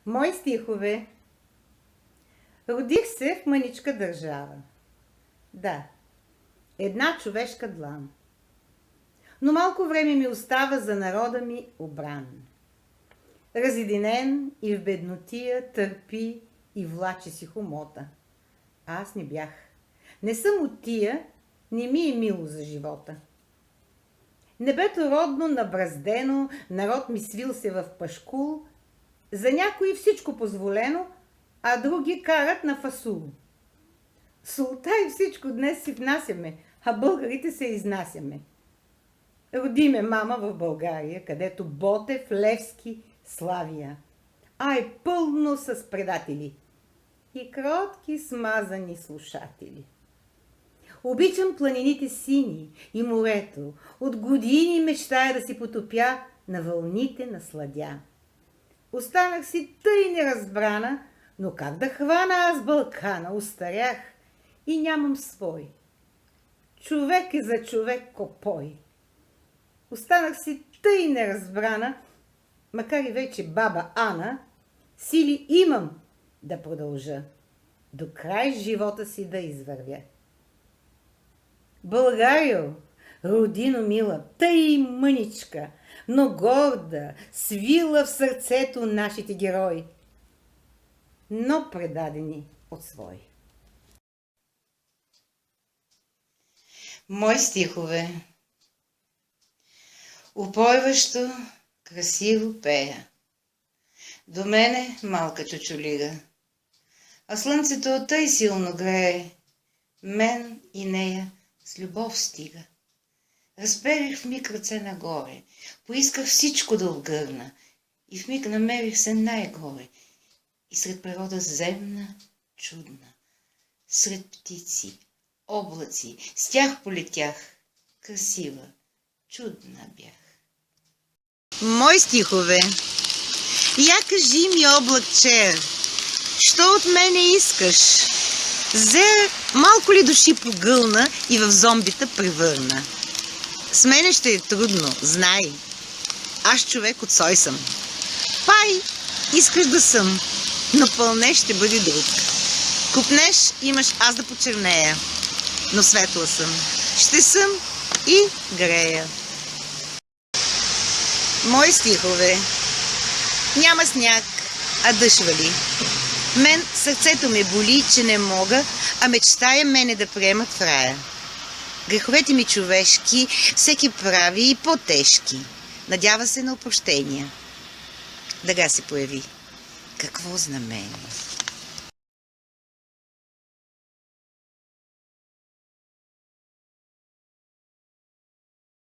Мои стихове. Родих се в мъничка държава. Да, една човешка длан. Но малко време ми остава за народа ми обран. Разединен и в беднотия търпи и влачи си хомота. А аз не бях. Не съм от тия, не ми е мило за живота. Небето родно, набраздено, народ ми свил се в пашкул, за някои всичко позволено, а други карат на фасул. Солта и всичко днес си внасяме, а българите се изнасяме. Роди ме мама в България, където Ботев, Левски, Славия. А е пълно с предатели и кротки смазани слушатели. Обичам планините сини и морето. От години мечтая да си потопя на вълните на сладя. Останах си тъй неразбрана, но как да хвана аз Балкана? Остарях и нямам свой. Човек е за човек копой. Останах си тъй неразбрана, макар и вече баба Ана, сили имам да продължа, до край живота си да извървя. Българио, родино мила, тъй мъничка, но горда, свила в сърцето нашите герои, но предадени от свои. Мои стихове. Упойващо, красиво пея. До мене малка чучулига, а слънцето тъй силно грее, мен и нея с любов стига. Разперих в миг ръце нагоре, поисках всичко да отгърна и в миг намерих се най-горе и сред природа земна, чудна, сред птици, облаци, с тях полетях, красива, чудна бях. Мои стихове. Я кажи ми, облакче, що от мене искаш? Зе малко ли души погълна и в зомбита превърна? С мене ще е трудно, знай. Аз човек от сой съм. Пай, искаш да съм, но пълнеш ще бъде друг. Купнеш, имаш аз да почернея, но светла съм. Ще съм и грея. Мои стихове. Няма сняг, а дъжд вали. Мен сърцето ме боли, че не мога, а мечтая мене да приемат в рая. Греховете ми човешки всеки прави и по-тежки. Надява се на опрощения. Дъга се появи. Какво знамение!